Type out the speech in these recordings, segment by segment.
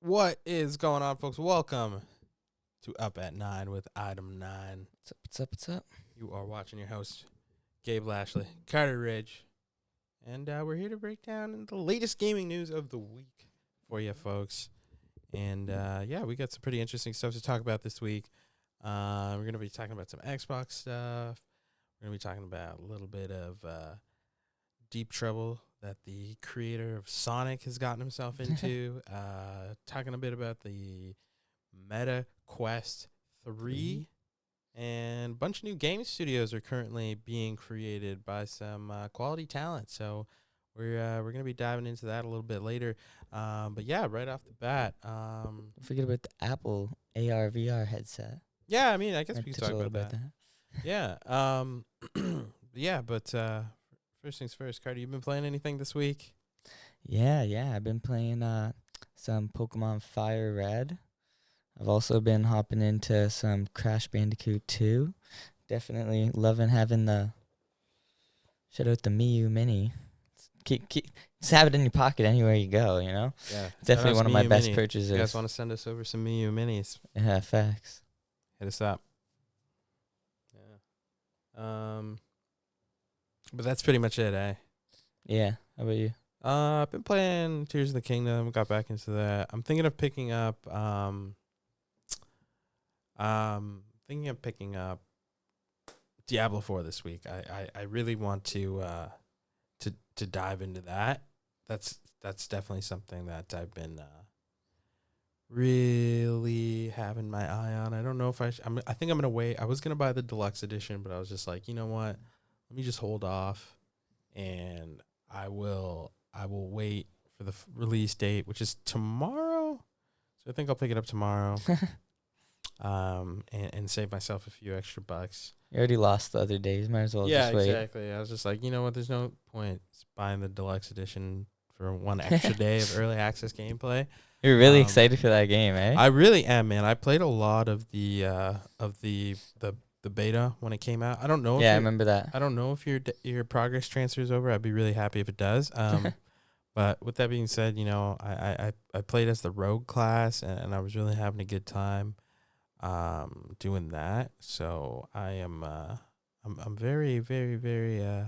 What is going on, folks? Welcome to Up at 9 with Item 9. What's up? You are watching your host, Gabe Lashley, Carter Ridge, and we're here to break down the latest gaming news of the week for you, folks. And, we got some pretty interesting stuff to talk about this week. We're going to be talking about some Xbox stuff. We're going to be talking about a little bit of deep trouble that the creator of Sonic has gotten himself into. Talking a bit about the Meta Quest 3. And a bunch of new game studios are currently being created by some quality talent. So we're going to be diving into that a little bit later. But yeah, right off the bat. Don't forget about the Apple AR VR headset. Yeah, I mean, I guess we can talk about that. Yeah. But first things first, Carter, you been playing anything this week? Yeah. I've been playing some Pokemon Fire Red. I've also been hopping into some Crash Bandicoot 2. Definitely loving having shout out the Miu Mini. Just have it in your pocket anywhere you go, you know? Yeah. Definitely one of my Miu best Mini. purchases. You guys want to send us over some Miu Minis? Yeah, facts. Hit us up. Yeah. But that's pretty much it, eh? Yeah. How about you? I've been playing Tears of the Kingdom. Got back into that. I'm thinking of picking up. Diablo 4 this week. I really want to dive into that. That's definitely something that I've been really having my eye on. I don't know if I think I'm gonna wait. I was gonna buy the deluxe edition, but I was just like, you know what? Let me just hold off, and I will wait for the release date, which is tomorrow. So I think I'll pick it up tomorrow. And save myself a few extra bucks. You already lost the other days. Might as well just wait. Yeah, exactly. I was just like, you know what? There's no point buying the deluxe edition for one extra day of early access gameplay. You're really excited for that game, eh? I really am, man. I played a lot of the beta when it came out. I don't know. Yeah, I remember that. I don't know if your progress transfer is over. I'd be really happy if it does. But with that being said, you know, I played as the rogue class, and I was really having a good time doing that. So I am I'm very, very, very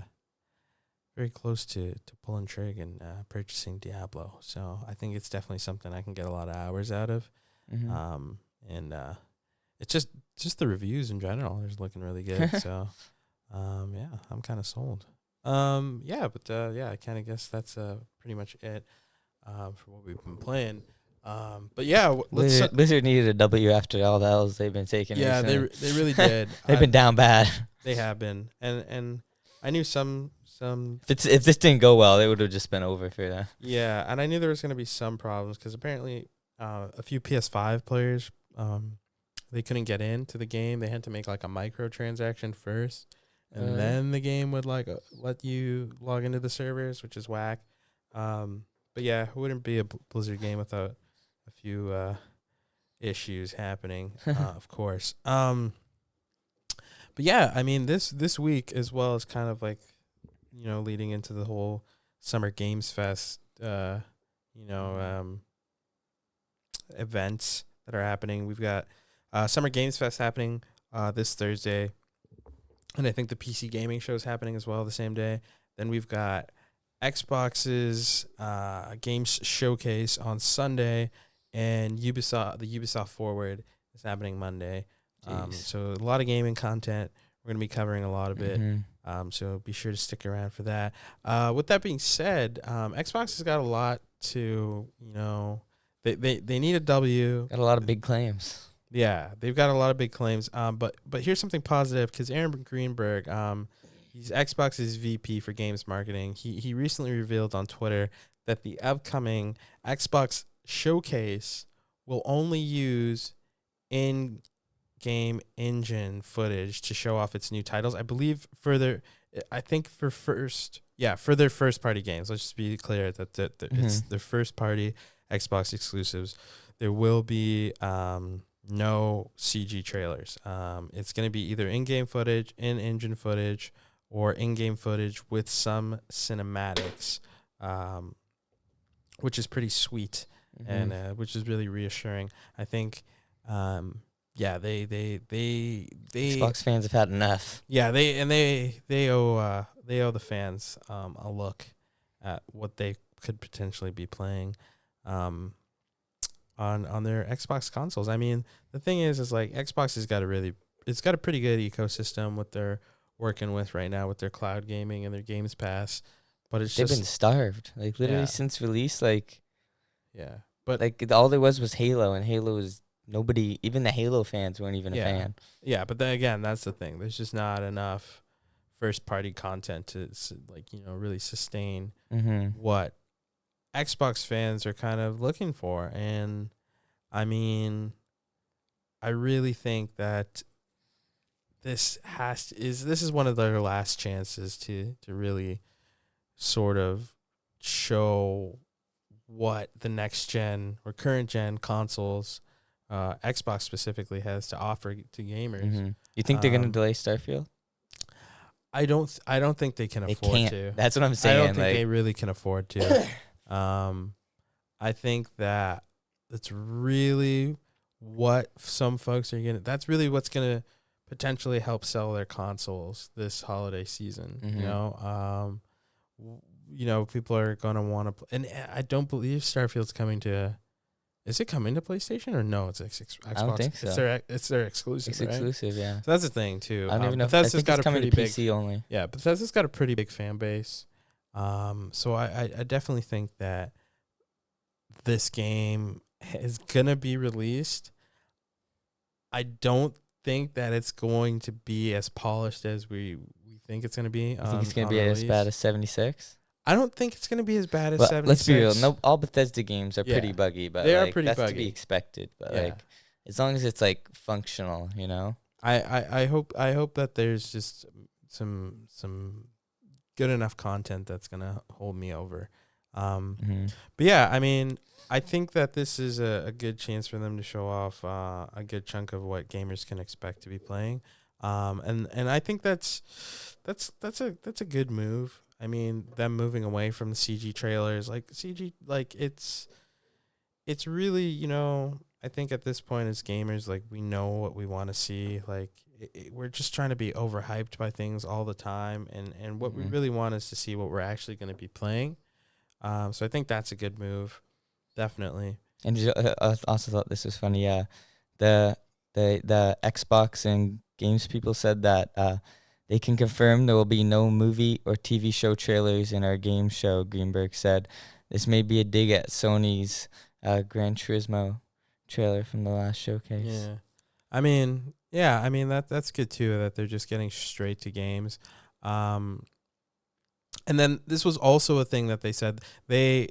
very close to pulling trigger and purchasing Diablo. So I think it's definitely something I can get a lot of hours out of. Mm-hmm. And it's just the reviews in general is looking really good. So I'm kind of sold. I kind of guess that's pretty much it for what we've been playing. But yeah, Blizzard needed a W after all the L's they've been taking. Yeah, recently. they really did. They've been down bad. They have been, and I knew some. If this didn't go well, it would have just been over for them. Yeah, and I knew there was going to be some problems because apparently a few PS5 players they couldn't get into the game. They had to make like a microtransaction first, and then the game would like let you log into the servers, which is whack. But yeah, it wouldn't be a Blizzard game without a few issues happening, of course. But yeah, I mean this week as well as kind of like, you know, leading into the whole Summer Games Fest, events that are happening. We've got Summer Games Fest happening this Thursday, and I think the PC Gaming Show is happening as well the same day. Then we've got Xbox's Games Showcase on Sunday, and the Ubisoft Forward is happening Monday. So a lot of gaming content. We're going to be covering a lot of it. So be sure to stick around for that. With that being said, Xbox has got a lot to, you know, they need a W. Got a lot of big claims. Yeah, they've got a lot of big claims. But here's something positive because Aaron Greenberg, he's Xbox's VP for games marketing. He recently revealed on Twitter that the upcoming Xbox Showcase will only use in-game engine footage to show off its new titles. I believe for their first party games. Let's just be clear that it's their first party Xbox exclusives. There will be no CG trailers. It's going to be either in-game footage, in-engine footage, or in-game footage with some cinematics, which is pretty sweet. and which is really reassuring. I think, they Xbox fans have had enough. Yeah, they owe the fans a look at what they could potentially be playing on their Xbox consoles. I mean, the thing is like Xbox has got it's got a pretty good ecosystem what they're working with right now with their cloud gaming and their Games Pass, but They've been starved, like literally since release. Like, but like all there was Halo, and Halo was nobody. Even the Halo fans weren't even a fan. Yeah, but then again, that's the thing. There's just not enough first party content to really sustain what Xbox fans are kind of looking for. And I mean, I really think that this is one of their last chances to really sort of show what the next gen or current gen consoles, Xbox specifically, has to offer to gamers. You think they're gonna delay Starfield? I don't think they can afford to. That's what I'm saying. I don't think they really can afford to. I think that that's really what some folks are gonna. That's really what's gonna potentially help sell their consoles this holiday season. People are gonna want to, and I don't believe Starfield's coming to. Is it coming to PlayStation or no? It's Xbox. I don't think so. It's their exclusive. It's right? exclusive, yeah. So that's the thing too. I don't even know. Bethesda's got a pretty big PC only. Yeah, Bethesda's got a pretty big fan base. So I definitely think that this game is gonna be released. I don't think that it's going to be as polished as we think it's gonna be. You think it's gonna be as bad as 76? I don't think it's going to be as bad as 76. Let's be real. No, all Bethesda games are pretty buggy, but they are pretty that's buggy. To be expected. But like, as long as it's like functional, I hope that there's just some good enough content that's going to hold me over. But yeah, I mean, I think that this is a good chance for them to show off a good chunk of what gamers can expect to be playing. And I think that's a good move. I mean, them moving away from the CG trailers, it's really, I think at this point as gamers, like, we know what we want to see. Like, we're just trying to be overhyped by things all the time. And what we really want is to see what we're actually going to be playing. So I think that's a good move. Definitely. And I also thought this was funny. The Xbox and games people said that, they can confirm there will be no movie or TV show trailers in our game show, Greenberg said. This may be a dig at Sony's Gran Turismo trailer from the last showcase. Yeah. I mean, that's good too, that they're just getting straight to games. And then this was also a thing that they said. They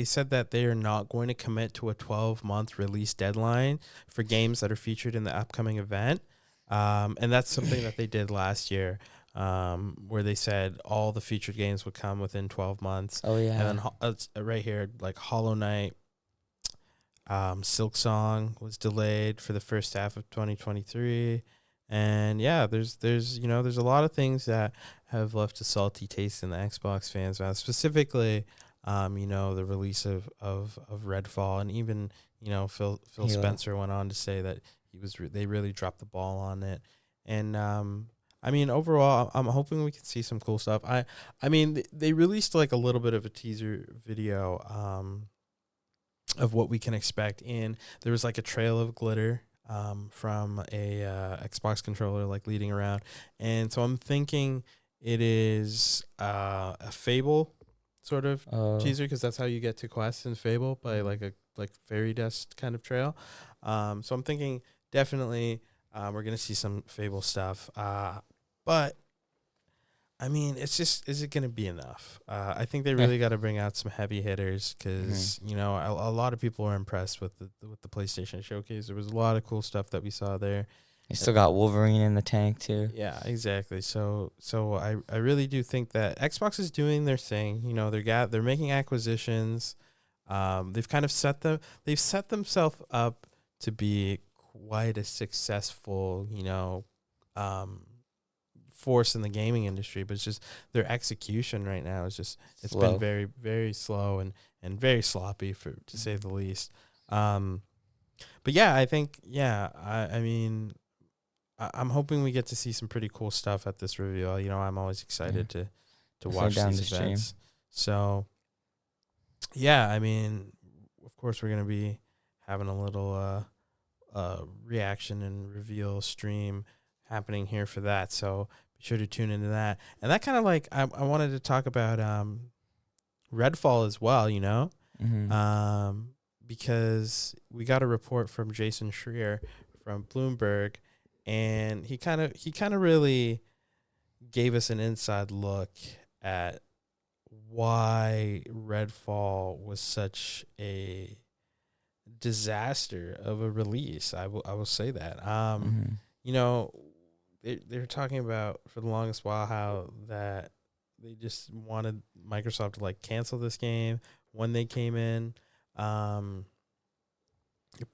said that they are not going to commit to a 12-month release deadline for games that are featured in the upcoming event. And that's something that they did last year, where they said all the featured games would come within 12 months. Oh, yeah. And then right here, like Hollow Knight, Silk Song was delayed for the first half of 2023. And yeah, there's a lot of things that have left a salty taste in the Xbox fans' mouth. Specifically, the release of Redfall, and even Phil Spencer went on to say that they really dropped the ball on it. And I mean, overall, I'm hoping we can see some cool stuff. I mean, they released like a little bit of a teaser video of what we can expect. And there was like a trail of glitter from a Xbox controller like leading around. And so I'm thinking it is a Fable sort of teaser, because that's how you get to quests in Fable, by like fairy dust kind of trail. So I'm thinking definitely we're going to see some Fable stuff. But I mean, it's just, is it going to be enough? I think they really got to bring out some heavy hitters, because a lot of people were impressed with the PlayStation Showcase. There was a lot of cool stuff that we saw there. You still got Wolverine in the tank too. Yeah, exactly. So I really do think that Xbox is doing their thing. They're making acquisitions. They've kind of set themselves up to be quite a successful, force in the gaming industry, but it's just their execution right now is just it's Slow. been very, very slow and very sloppy to say the least. But yeah, I think I mean I'm hoping we get to see some pretty cool stuff at this reveal. You know, I'm always excited to watch down these the stream. events. So yeah, I mean, of course we're gonna be having a little reaction and reveal stream happening here for that. So be sure to tune into that. And that kind of like I wanted to talk about Redfall as well, you know? Mm-hmm. Because we got a report from Jason Schrier from Bloomberg, and he kind of really gave us an inside look at why Redfall was such a disaster of a release. I will say that. You know, they're talking about for the longest while how that they just wanted Microsoft to like cancel this game when they came in.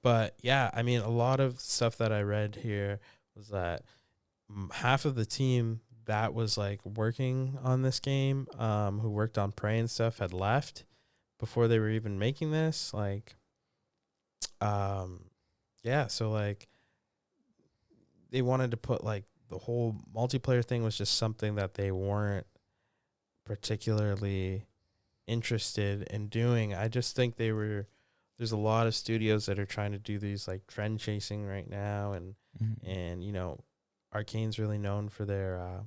But yeah, I mean, a lot of stuff that I read here was that half of the team that was like working on this game, who worked on Prey and stuff, had left before they were even making this. Like, yeah, so like they wanted to put like the whole multiplayer thing was just something that they weren't particularly interested in doing. I just think there's a lot of studios that are trying to do these like trend chasing right now, and you know, Arcane's really known for their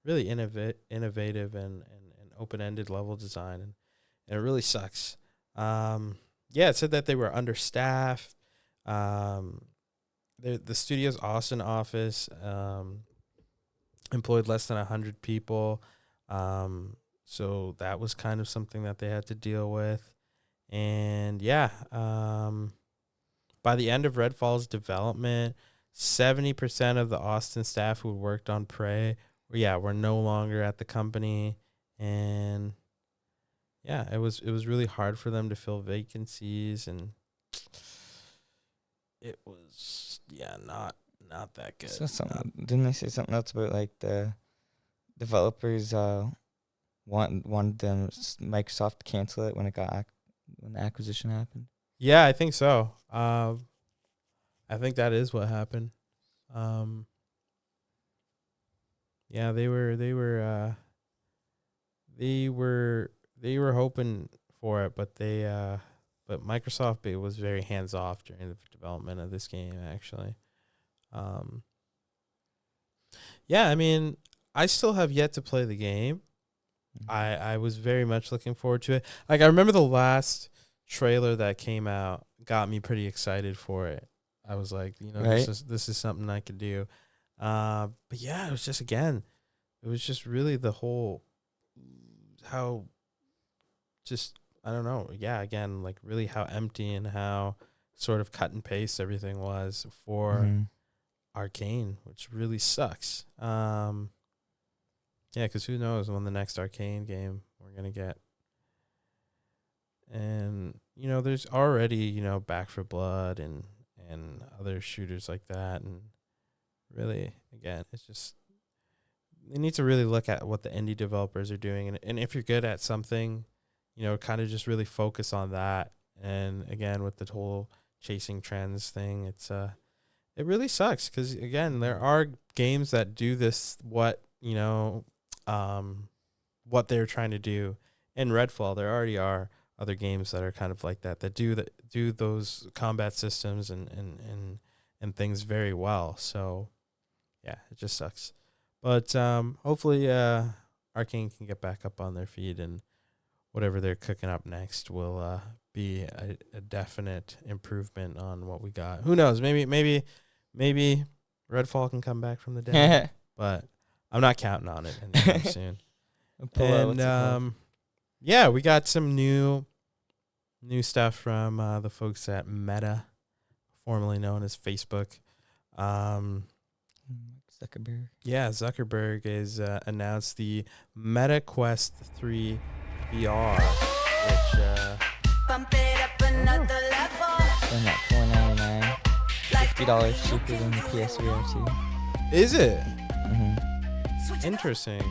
really innovative and open-ended level design, and it really sucks. Yeah, it said that they were understaffed. The studio's Austin office employed less than 100 people. So that was kind of something that they had to deal with. And yeah, by the end of Redfall's development, 70% of the Austin staff who worked on Prey were no longer at the company. And yeah, it was really hard for them to fill vacancies, and it was not that good. So didn't they say something else about like the developers wanted them Microsoft to cancel it when when the acquisition happened? Yeah, I think so. I think that is what happened. Yeah, they were hoping for it, but but Microsoft was very hands off during the development of this game, actually. Yeah, I mean, I still have yet to play the game. I was very much looking forward to it. Like, I remember the last trailer that came out got me pretty excited for it. I was like, you know, Right. this is something I could do. But yeah, it was just really the whole how just I don't know. Yeah, again, like really how empty and how sort of cut and paste everything was for Arcane, which really sucks. Yeah, because who knows when the next Arcane game we're going to get. And, you know, there's already, you know, Back for Blood and other shooters like that. And really, again, it's just, they need to really look at what the indie developers are doing. And if you're good at something, you know, kind of just really focus on that. And again, with the whole chasing trends thing, it really sucks because, again, there are games that do this, what they're trying to do. In Redfall, there already are other games that are kind of like that do those combat systems and things very well. So, yeah, it just sucks. But hopefully Arcane can get back up on their feet, and whatever they're cooking up next will be a definite improvement on what we got. Who knows? Maybe Redfall can come back from the dead, but I'm not counting on it anytime soon. And yeah, we got some new stuff from the folks at Meta, formerly known as Facebook. Zuckerberg. Yeah, Zuckerberg has announced the Meta Quest 3 VR, which Pump it up another level. Then at $4.99, $50 cheaper than the PSVR 2. is it? Mm-hmm. Interesting.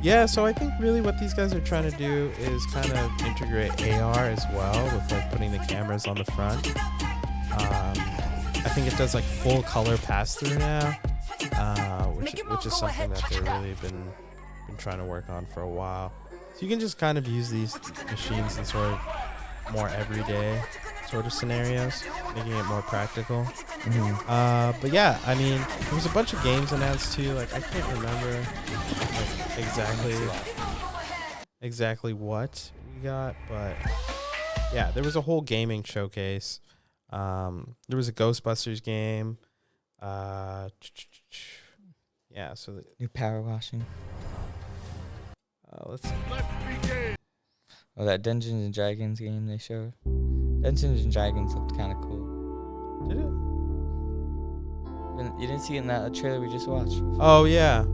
Yeah, so I think really what these guys are trying to do is kind of integrate AR as well with like putting the cameras on the front. I think it does like full color pass through now, which is something that they've really been trying to work on for a while. So you can just kind of use these machines in sort of more everyday sort of scenarios, making it more practical. But yeah, I mean, there was a bunch of games announced too. Like I can't remember like, exactly what we got, but yeah, there was a whole gaming showcase. There was a Ghostbusters game. Yeah, so New power washing. let's see. Oh, that Dungeons and Dragons game they showed. Dungeons and Dragons looked kind of cool. Did it? You didn't see it in that trailer we just watched? Oh yeah,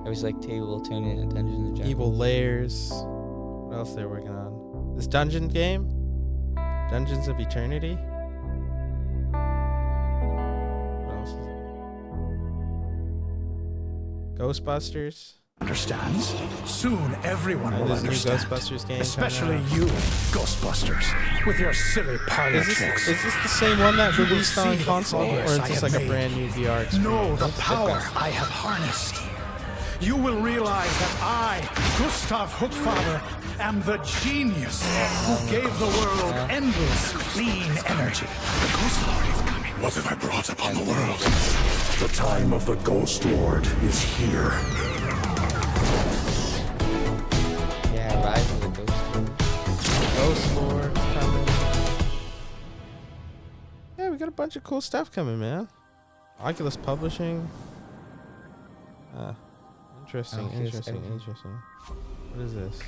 It was like table turning into Dungeons and Dragons. Evil Layers. What else they're working on? This dungeon game, Dungeons of Eternity. What else is it? Ghostbusters. Understands? Soon everyone will There's a new understand. Ghostbusters game. Especially coming out. you, Ghostbusters, with your silly parlor Is tricks. this the same one that You will released on see the console, or progress is I this have like a made. brand new VR experience? Know the What's power difference? I have harnessed. You will realize that I, Gustav Hookfather, am the genius who gave the world endless clean energy. The Ghost Lord is coming. What have I brought upon the world? The time of the Ghost Lord is here. Yeah, Rise of the Ghost Lord. Ghost Lord coming. Yeah, we got a bunch of cool stuff coming, man. Oculus Publishing. Interesting. Oculus everything. What is this?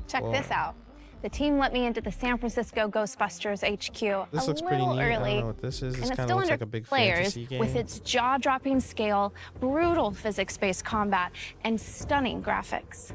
Check Whoa. this out. The team let me into the San Francisco Ghostbusters HQ This a looks pretty little neat. I don't early, know what this is. and This it's kind of still looks under like a big players fantasy game. with its jaw-dropping scale, brutal physics-based combat, and stunning graphics.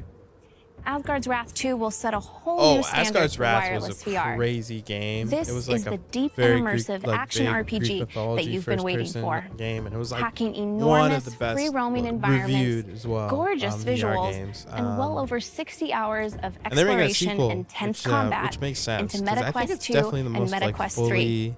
Asgard's Wrath 2 will set a whole new standard Asgard's for Wrath wireless was a VR. crazy game. This it was like is a the deep very and immersive Greek, action big RPG Greek that mythology you've been waiting first-person for. Game, and it was like Packing one of enormous the best free-roaming reviewed environments, as well, gorgeous VR visuals, games. and well over 60 hours of And they're making a exploration sequel, and intense which combat makes sense. into 'cause I think MetaQuest it's 2 definitely the and most like MetaQuest 3. fully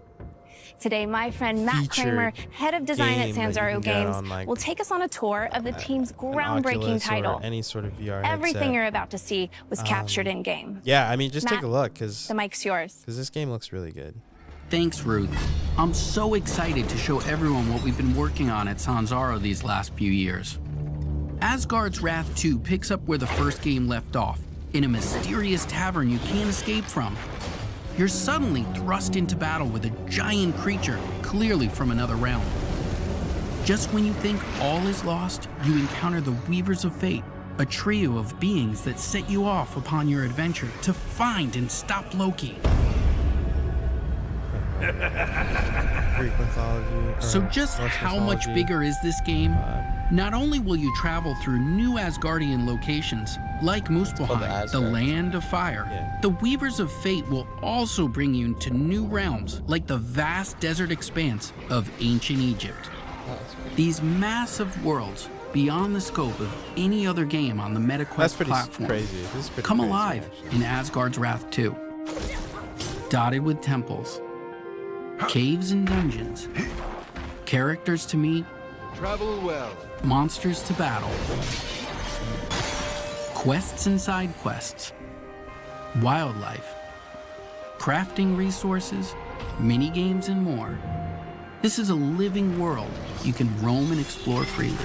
Today, my friend Matt Kramer, featured head of design at game that you Sanzaro can get Games, on, like, will take us on a tour of the team's an groundbreaking Oculus title. or any sort of VR Everything headset. you're about to see was captured in game. Yeah, I mean, just take Matt, a look because The mic's yours. this game looks really good. Thanks, Ruth. I'm so excited to show everyone what we've been working on at Sanzaro these last few years. Asgard's Wrath 2 picks up where the first game left off, in a mysterious tavern you can't escape from. You're suddenly thrust into battle with a giant creature, clearly from another realm. Just when you think all is lost, you encounter the Weavers of Fate, a trio of beings that set you off upon your adventure to find and stop Loki. Greek mythology. So or just Norse how much mythology. bigger is this game? Not only will you travel through new Asgardian locations, like Muspelheim, the Asgard. land of fire, Yeah. the Weavers of Fate will also bring you to new realms, like the vast desert expanse of ancient Egypt. These massive worlds, beyond the scope of any other game on the That's MetaQuest pretty platform, crazy. This is pretty come crazy, alive actually. in Asgard's Wrath 2. Dotted with temples, caves and dungeons, characters to meet, Travel well. monsters to battle, quests and side quests, wildlife, crafting resources, mini games, and more. This is a living world you can roam and explore freely.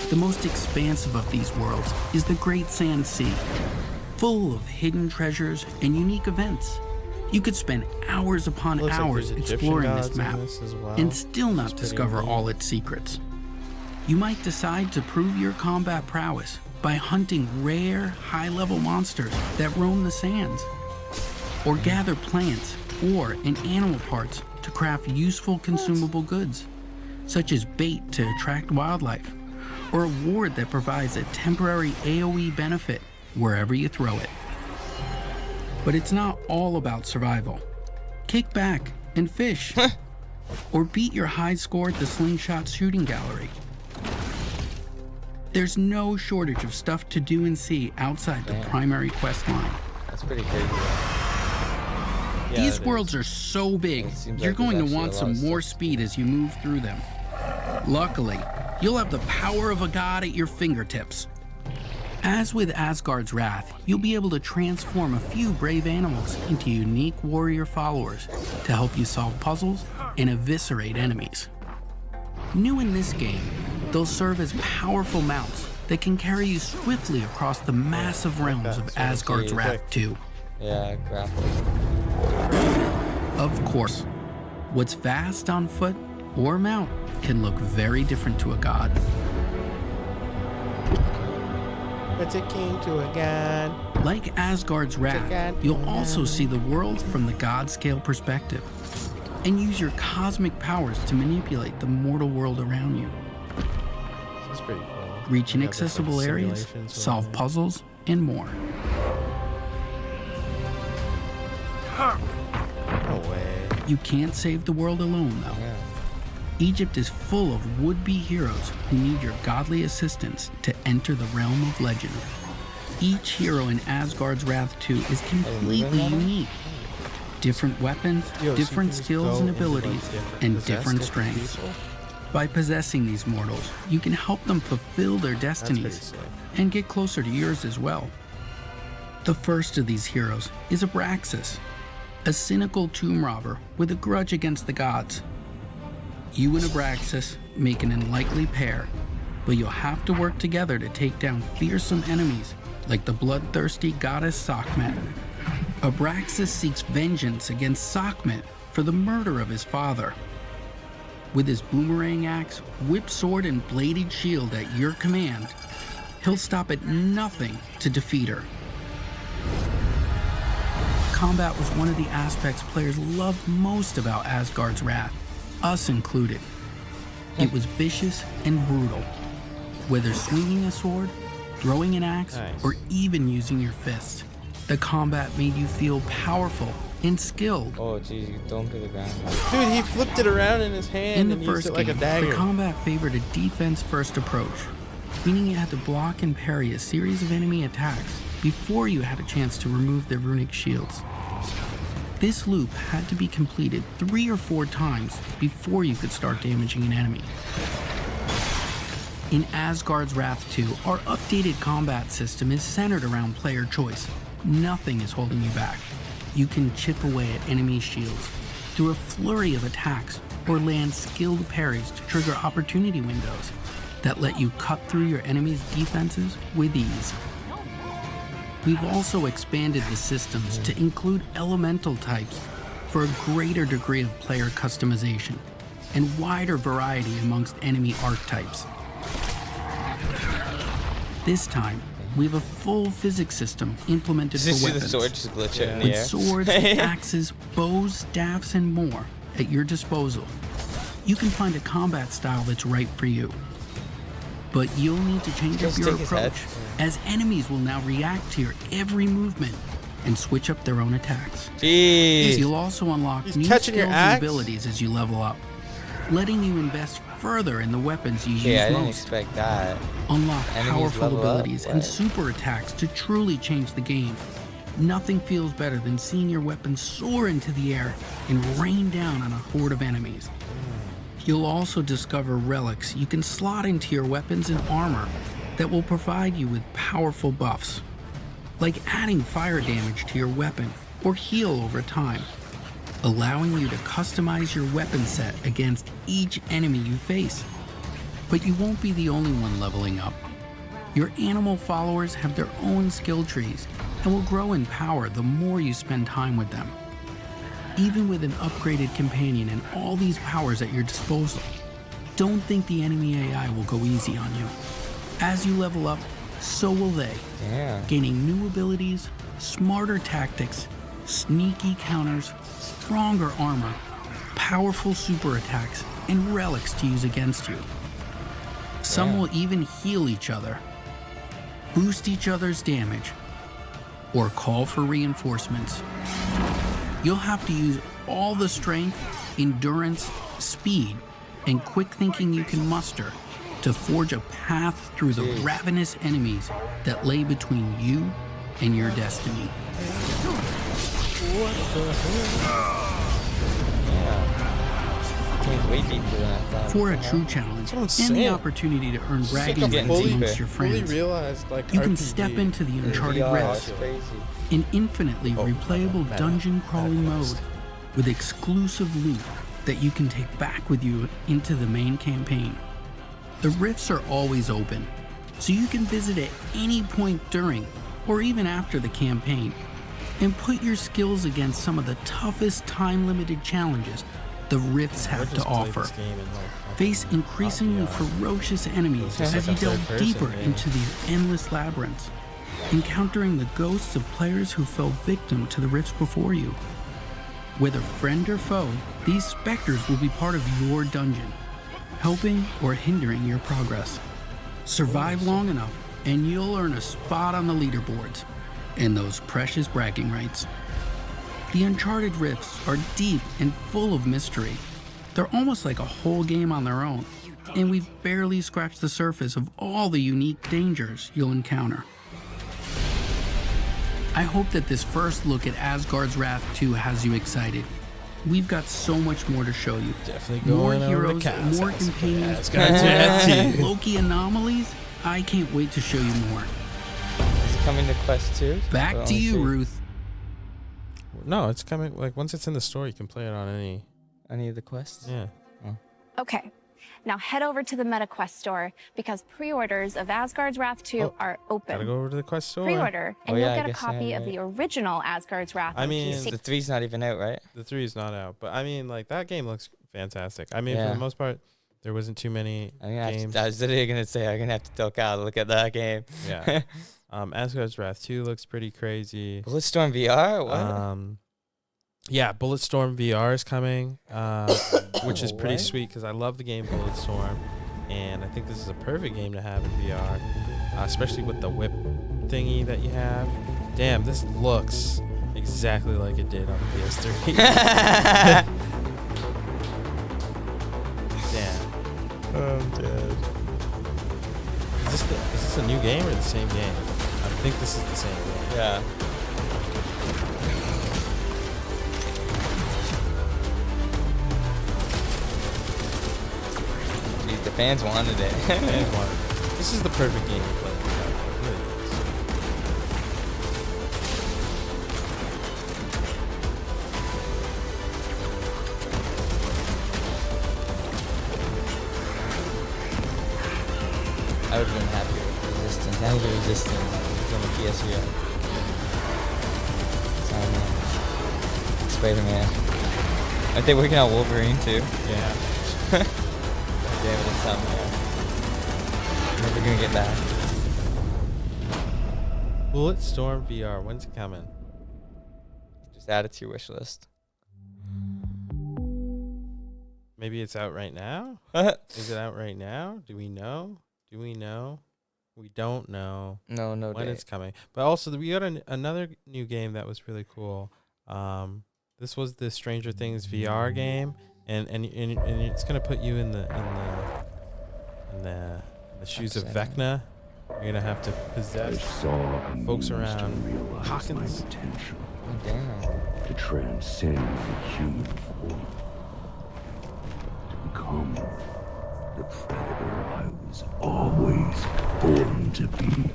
The most expansive of these worlds is the Great Sand Sea, full of hidden treasures and unique events. You could spend hours upon Looks like hours there's Egyptian exploring this gods in map this as well. and still not It's pretty discover neat. all its secrets. You might decide to prove your combat prowess by hunting rare, high-level monsters that roam the sands, or gather plants or and animal parts to craft useful consumable goods, such as bait to attract wildlife, or a ward that provides a temporary AoE benefit wherever you throw it. But it's not all about survival. Kick back and fish, or beat your high score at the slingshot shooting gallery. There's no shortage of stuff to do and see outside the primary quest line. That's pretty crazy. Yeah, These worlds are so big, you're going to want some more speed as you move through them. Luckily, you'll have the power of a god at your fingertips. As with Asgard's Wrath, you'll be able to transform a few brave animals into unique warrior followers to help you solve puzzles and eviscerate enemies. New in this game, they'll serve as powerful mounts that can carry you swiftly across the massive realms of Asgard's Wrath 2. Yeah, grapple. Of course, what's fast on foot or mount can look very different to a god. What's a king to a god? Like Asgard's Wrath, you'll also see the world from the god scale perspective and use your cosmic powers to manipulate the mortal world around you. This is pretty cool. Reach You got this, like, inaccessible areas, simulations solve going puzzles, and more. on. No way. You can't save the world alone, though. Yeah. Egypt is full of would-be heroes who need your godly assistance to enter the realm of legend. Each hero in Asgard's Wrath 2 is completely unique. Different weapons, Yo, so different you can skills go and into, like, abilities, different- and possess different different strengths. people? By possessing these mortals, you can help them fulfill their That's pretty destinies sick. and get closer to yours as well. The first of these heroes is Abraxas, a cynical tomb robber with a grudge against the gods. You and Abraxas make an unlikely pair, but you'll have to work together to take down fearsome enemies like the bloodthirsty goddess Sekhmet. Abraxas seeks vengeance against Sekhmet for the murder of his father. With his boomerang axe, whip sword, and bladed shield at your command, he'll stop at nothing to defeat her. Combat was one of the aspects players loved most about Asgard's Wrath, us included. It was vicious and brutal. Whether swinging a sword, throwing an axe, Nice. or even using your fists, the combat made you feel powerful and skilled. Oh, geez, you throw him to the ground. Dude, he flipped it around in his hand In the and used first it like game, a dagger. the combat favored a defense-first approach, meaning you had to block and parry a series of enemy attacks before you had a chance to remove their runic shields. This loop had to be completed 3 or 4 times before you could start damaging an enemy. In Asgard's Wrath 2, our updated combat system is centered around player choice. Nothing is holding you back. You can chip away at enemy shields through a flurry of attacks or land skilled parries to trigger opportunity windows that let you cut through your enemy's defenses with ease. We've also expanded the systems to include elemental types for a greater degree of player customization and wider variety amongst enemy archetypes. This time, we have a full physics system implemented Did you for see the weapons. sword just glitch out in the With air? swords, axes, bows, staffs, and more at your disposal. You can find a combat style that's right for you. But you'll need to change up Just your take his head. approach, as enemies will now react to your every movement and switch up their own attacks. Jeez. You'll also unlock He's new touching skills your and axe? abilities as you level up, letting you invest further in the weapons you Yeah, I use didn't most. expect that. Unlock Enemies powerful level up? abilities and What? super attacks to truly change the game. Nothing feels better than seeing your weapons soar into the air and rain down on a horde of enemies. You'll also discover relics you can slot into your weapons and armor that will provide you with powerful buffs, like adding fire damage to your weapon or heal over time, allowing you to customize your weapon set against each enemy you face. But you won't be the only one leveling up. Your animal followers have their own skill trees and will grow in power the more you spend time with them. Even with an upgraded companion and all these powers at your disposal, don't think the enemy AI will go easy on you. As you level up, so will they, Yeah. gaining new abilities, smarter tactics, sneaky counters, stronger armor, powerful super attacks, and relics to use against you. Some will even heal each other, boost each other's damage, or call for reinforcements. You'll have to use all the strength, endurance, speed, and quick thinking you can muster to forge a path through the ravenous enemies that lay between you and your destiny. Way deeper than I thought. For a true challenge and the saying. opportunity to earn It's bragging like a rights fully- amongst your fully friends, realized, like, you can RPG. step into the Uncharted VR, Rifts, that's crazy. an infinitely replayable meta. dungeon crawling Meta mode quest. with exclusive loot that you can take back with you into the main campaign. The rifts are always open, so you can visit at any point during or even after the campaign and put your skills against some of the toughest time-limited challenges the rifts I have to just played offer. this game in, like, Face fucking increasingly VR. ferocious enemies It's as you like a delve third-person deeper game. into these endless labyrinths, encountering the ghosts of players who fell victim to the rifts before you. Whether friend or foe, these specters will be part of your dungeon, helping or hindering your progress. Survive long enough, and you'll earn a spot on the leaderboards and those precious bragging rights. The Uncharted Rifts are deep and full of mystery. They're almost like a whole game on their own, and we've barely scratched the surface of all the unique dangers you'll encounter. I hope that this first look at Asgard's Wrath 2 has you excited. We've got so much more to show you. Definitely More going over heroes, to Cas. more companions, Asgard's Wrath 2. Loki anomalies. I can't wait to show you more. Is it coming to Quest 2? Back to you, Ruth. No, it's coming. Like, once it's in the store, you can play it on Any of the quests? Yeah. Okay, now head over to the MetaQuest store because pre-orders of Asgard's Wrath 2 are open. Gotta go over to the Quest store. Pre-order, and Oh, you'll yeah, I get a guess I copy am, of the right. original Asgard's Wrath I on mean, PC. The 3's not even out, right? The 3 is not out, but I mean, like, that game looks fantastic. I mean, Yeah. for the most part, there wasn't too many games. I was literally gonna say I'm gonna have to talk out. Look at that game. Yeah. Asgard's Wrath 2 looks pretty crazy. Bulletstorm VR. What? Yeah, Bulletstorm VR is coming, which is pretty What? sweet because I love the game Bulletstorm, and I think this is a perfect game to have in VR, especially with the whip thingy that you have. Damn, this looks exactly like it did on the PS3. Damn. Oh, I'm dead. Is this a new game or the same game? I think this is the same game. Yeah. Jeez, the fans wanted it. Fans want it. This is the perfect game to play. It really is. I would have been happy with Resistance. I need the Resistance from the PSVR. Spider-Man. Aren't they working on Wolverine too? Yeah. Damn it, Insomniac. Never gonna get back. Bulletstorm VR. When's it coming? Just add it to your wish list. Maybe it's out right now? Is it out right now? Do we know? We don't know No when date. it's coming. But also, we got another new game that was really cool. This was the Stranger Things VR game, and it's gonna put you in the shoes of Vecna. You're gonna have to possess folks around Hawkins. Oh, damn. To transcend the human form. To become the predator I was always born to be.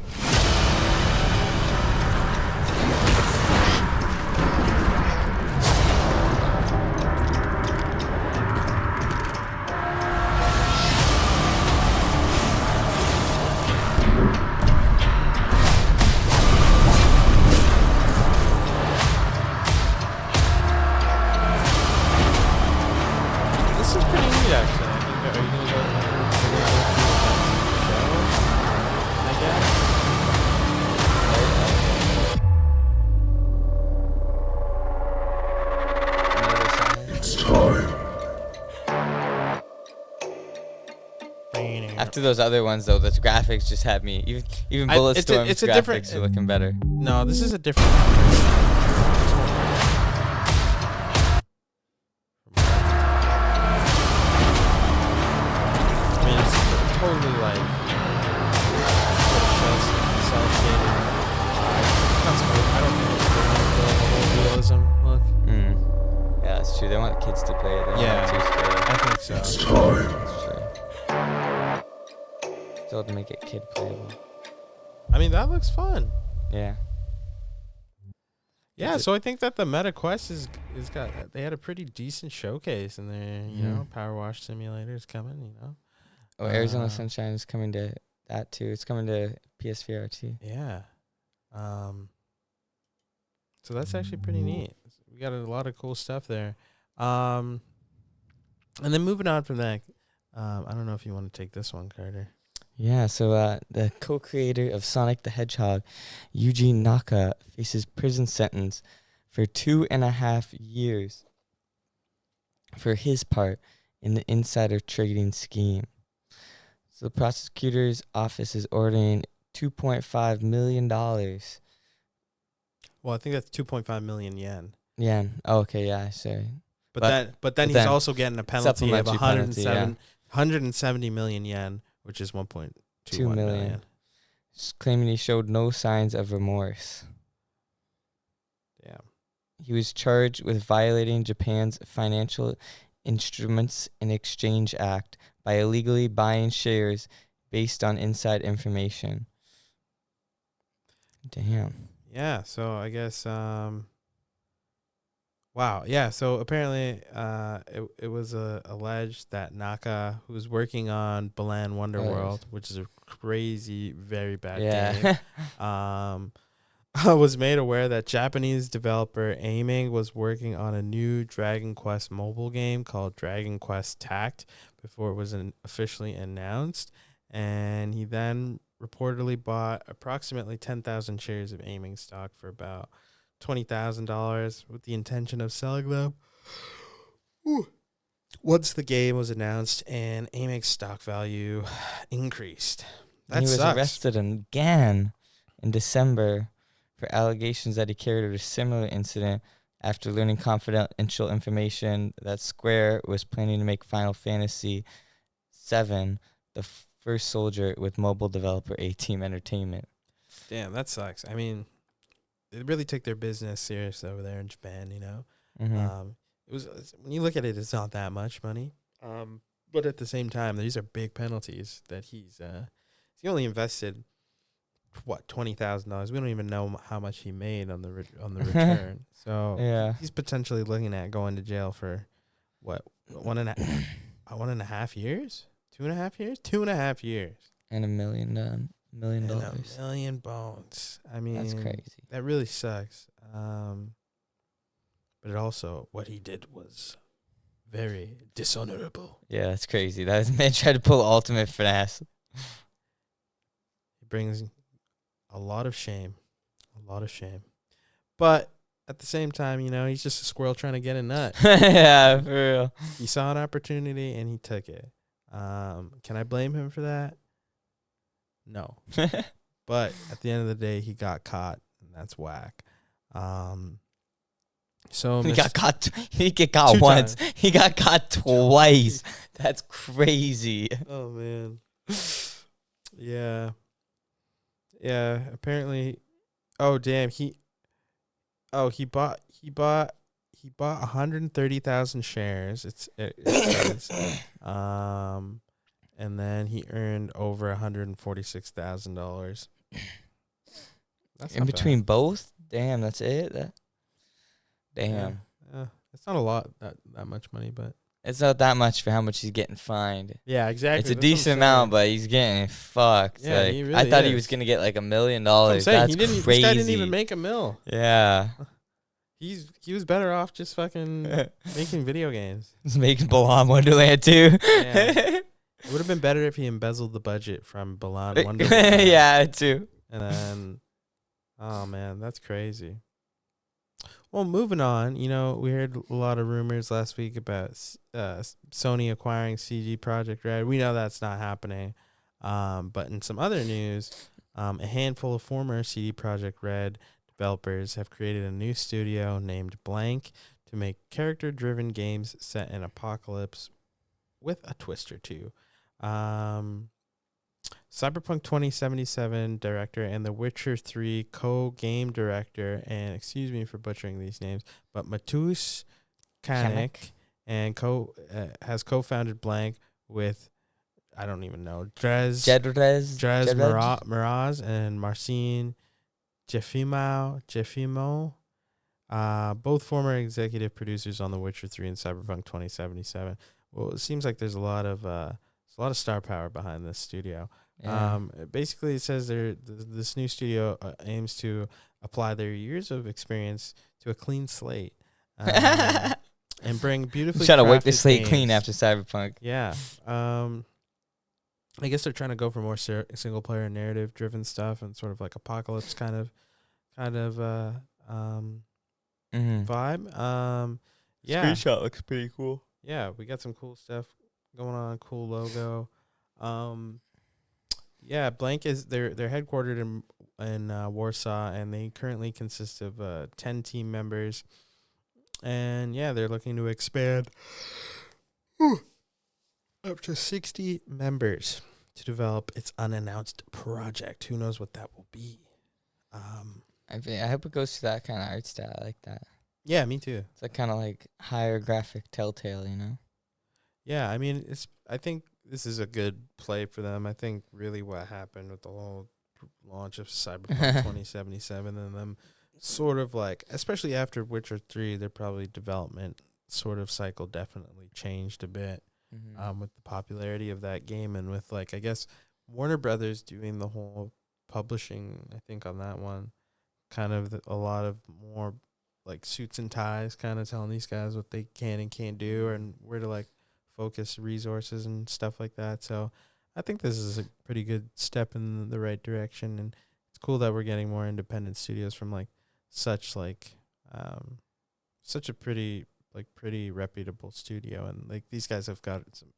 This is pretty neat, actually. I think. Are you gonna go through the show? I guess. It's time. After those other ones, though, the graphics just had me. Even Bulletstorm's it's a graphics different- are looking better. No, this is a different. I mean, it's totally that's true. They want kids to play it. They don't want it too scary. I think so. It's time. That's true. Still to make it kid playable. I mean, that looks fun. Yeah. Yeah, Is it- so I think that the Meta Quest is got. They had a pretty decent showcase, and they're Power Wash Simulator is coming. Oh, Arizona Uh, Sunshine is coming to that too. It's coming to PSVR too. Yeah. So that's actually pretty neat. We got a lot of cool stuff there. And then moving on from that, I don't know if you want to take this one, Carter. Yeah, so the co-creator of Sonic the Hedgehog, Yuki Naka, faces prison sentence for 2.5 years for his part in the insider trading scheme. So the prosecutor's office is ordering $2.5 million. Well, I think that's 2.5 million yen. Yeah. Oh, okay. Yeah. Sorry. But then he's also getting a penalty of supplementary penalty, 170 million yen, which is 1.2 $2 million. Claiming he showed no signs of remorse. Yeah. He was charged with violating Japan's Financial Instruments in Exchange Act by illegally buying shares based on inside information. Damn. Yeah, so I guess wow. Yeah, so apparently it was alleged that Naka, who was working on Balan Wonderworld, which is a crazy, very bad game, was made aware that Japanese developer Aiming was working on a new Dragon Quest mobile game called Dragon Quest Tact before it was officially announced, and he then reportedly bought approximately 10,000 shares of Aiming stock for about $20,000 with the intention of selling them once the game was announced and Aiming's stock value increased. That he was sucks. arrested again in December for allegations that he carried out a similar incident after learning confidential information that Square was planning to make Final Fantasy VII the first soldier with mobile developer A-Team Entertainment. Damn, that sucks. I mean, they really took their business serious over there in Japan, Mm-hmm. It was, when you look at it, it's not that much money. But at the same time, these are big penalties that he only invested $20,000. We don't even know how much he made on the return. So Yeah. he's potentially looking at going to jail for what, 1.5 years? 2.5 years? 2.5 years. And $1 million. And $1 million bones. I mean, That's crazy. That really sucks. But it also, what he did was very dishonorable. Yeah, that's crazy. That man tried to pull ultimate finesse. It brings a lot of shame. A lot of shame. But at the same time, he's just a squirrel trying to get a nut. Yeah, for real. He saw an opportunity and he took it. Can I blame him for that? No. But at the end of the day, he got caught, and that's whack. So He got caught. He got Two caught once. times. He got caught twice. That's crazy. Oh man. Yeah. Yeah. Apparently. Oh damn. He bought 130,000 shares. It says. And then he earned over $146,000. In between both? Damn, that's it? Damn. Yeah. It's not a lot, that much money, but It's not that much for how much he's getting fined. yeah, exactly. It's a That's what I'm decent saying. amount, but he's getting fucked. Yeah, Like, he really I thought he is. was going to get like $1 million. That's what I'm saying. That's This crazy. guy didn't even make a mill. Yeah. He was better off just fucking making video games. He's making Balan Wonderland too. Yeah. It would have been better if he embezzled the budget from Balan Wonderland. Yeah, too. And then, oh man, that's crazy. Well, moving on, we heard a lot of rumors last week about Sony acquiring CD Projekt Red. We know that's not happening. But in some other news, a handful of former CD Projekt Red developers have created a new studio named Blank to make character-driven games set in apocalypse with a twist or two. Cyberpunk 2077 director and The Witcher 3 co-game director, and excuse me for butchering these names, but Matus Kanek and has co-founded Blank with, I don't even know, Dres Miraz and Marcin Jeffimo, both former executive producers on The Witcher 3 and Cyberpunk 2077. Well, it seems like there's a lot of star power behind this studio. Yeah. Basically, it says this new studio aims to apply their years of experience to a clean slate and bring beautifully trying to wipe the crafted slate games. clean after Cyberpunk. Yeah. I guess they're trying to go for more single player narrative driven stuff and sort of like apocalypse kind of vibe. Yeah. Screenshot looks pretty cool. Yeah, we got some cool stuff going on, cool logo. Yeah, Blank is they're headquartered in Warsaw, and they currently consist of 10 team members. And yeah, they're looking to expand up to 60 members to develop its unannounced project. Who knows what that will be? I hope it goes to that kind of art style. I like that. Yeah, me too. It's like kind of like higher graphic Telltale, you know? Yeah, I mean, I think this is a good play for them. I think really what happened with the whole launch of Cyberpunk 2077 and them sort of like, especially after Witcher 3, their probably development sort of cycle definitely changed a bit with the popularity of that game and with, like, I guess Warner Brothers doing the whole publishing, I think, on that one, kind of a lot of more like suits and ties, kind of telling these guys what they can and can't do and where to like focus resources and stuff like that. So I think this is a pretty good step in the right direction, and it's cool that we're getting more independent studios from like such a pretty reputable studio. And like these guys have got some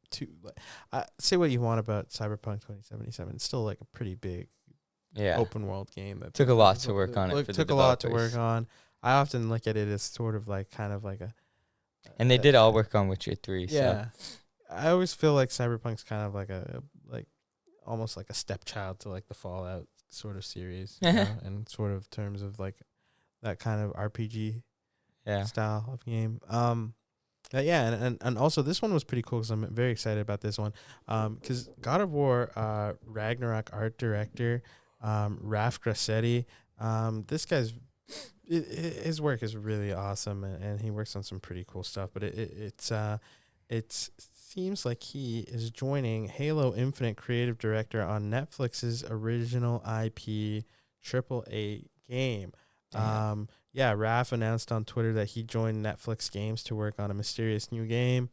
say what you want about Cyberpunk 2077, it's still like a pretty big open world game that took a lot to work on it. Took a lot to work on. I often look at it as sort of like kind of like a, and they did all work on Witcher 3. Yeah, so. I always feel like Cyberpunk's kind of like almost like a stepchild to like the Fallout sort of series, you know, and sort of terms of like that kind of RPG style of game. And also this one was pretty cool because I'm very excited about this one. Because God of War Ragnarok art director Raf Grassetti, this guy's his work is really awesome, and he works on some pretty cool stuff. But it seems like he is joining Halo Infinite creative director on Netflix's original IP AAA game. Raf announced on Twitter that he joined Netflix Games to work on a mysterious new game.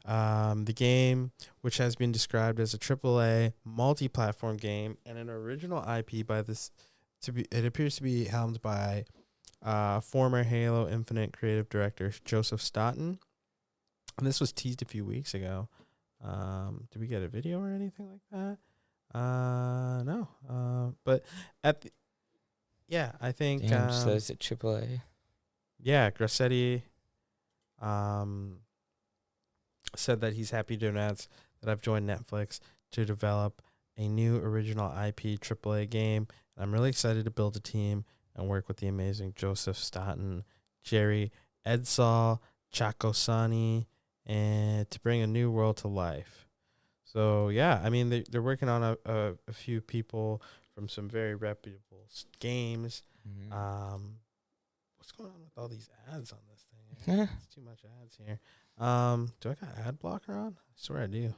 The game, which has been described as a AAA multi-platform game and an original IP it appears to be helmed by former Halo Infinite creative director Joseph Staten. And this was teased a few weeks ago. Did we get a video or anything like that? No. But I think So is it AAA? Yeah, Grassetti said that he's happy to announce that I've joined Netflix to develop a new original IP AAA game. And I'm really excited to build a team and work with the amazing Joseph Staten, Jerry Edsall, Chakosani, and to bring a new world to life. So, yeah, I mean, they're working on a few people from some very reputable games. What's going on with all these ads on this thing? It's too much ads here. Do I got ad blocker on? I swear I do.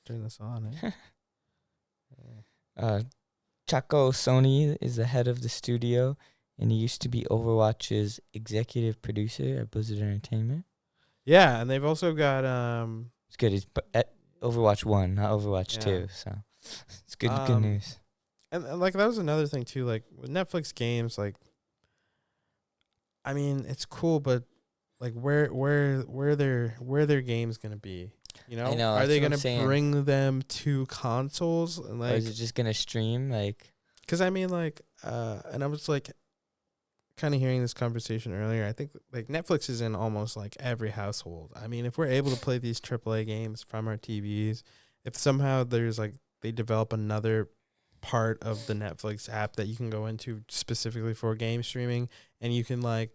Turn this on, eh? Chaco Sony is the head of the studio, and he used to be Overwatch's executive producer at Blizzard Entertainment. Yeah, and they've also got It's good. It's at Overwatch 1, not Overwatch 2, so it's good news. And like that was another thing too, like with Netflix games, like I mean, it's cool, but like where their games gonna be? You know, I know, are they that's what gonna I'm saying. bring them to consoles? And Or like, is it just gonna stream? Like, because I mean, like, and I was like, kind of hearing this conversation earlier. I think like Netflix is in almost like every household. I mean, if we're able to play these AAA games from our TVs, if somehow there's like they develop another part of the Netflix app that you can go into specifically for game streaming, and you can like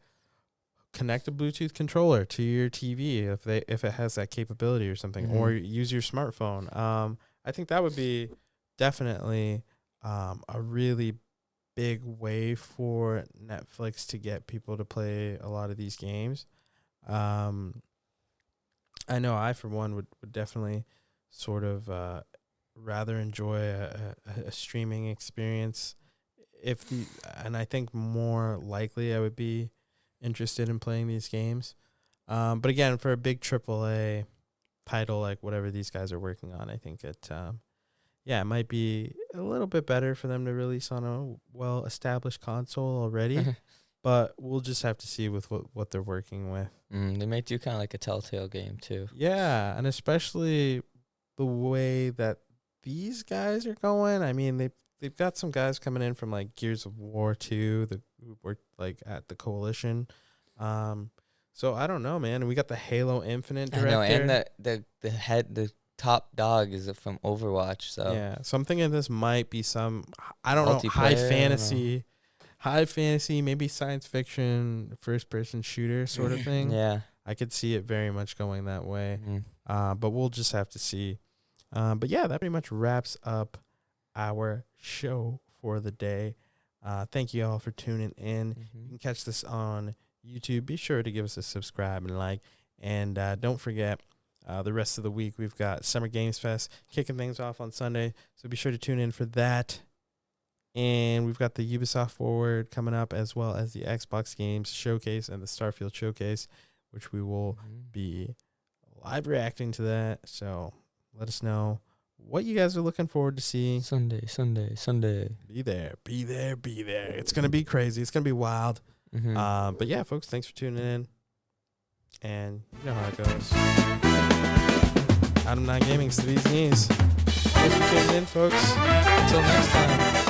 connect a Bluetooth controller to your TV if it has that capability or something, or use your smartphone. I think that would be definitely a really big way for Netflix to get people to play a lot of these games. I know I, for one, would definitely sort of rather enjoy a streaming experience. And I think more likely I would be interested in playing these games. But again, for a big AAA title like whatever these guys are working on, I think it might be a little bit better for them to release on a well-established console already. But we'll just have to see with what they're working with. They might do kind of like a Telltale game too. Yeah, and especially the way that these guys are going. I mean, they've got some guys coming in from like Gears of War 2 who worked like at the Coalition. So I don't know, man. And we got the Halo Infinite director. I know, and the top dog is from Overwatch. So yeah, so I'm thinking this might be some, I don't know, high fantasy, maybe science fiction, first person shooter sort of thing. Yeah, I could see it very much going that way. But we'll just have to see. But yeah, that pretty much wraps up our show for the day. Thank you all for tuning in. You can catch this on YouTube. Be sure to give us a subscribe and like. And don't forget, the rest of the week we've got Summer Games Fest kicking things off on Sunday. So be sure to tune in for that. And we've got the Ubisoft Forward coming up, as well as the Xbox Games Showcase and the Starfield Showcase, which we will be live reacting to that. So let us know what you guys are looking forward to see. Sunday. Be there. It's going to be crazy. It's going to be wild. But yeah, folks, thanks for tuning in. And you know how it goes. Adam 9 Gaming's to these knees. Thanks for tuning in, folks. Until next time.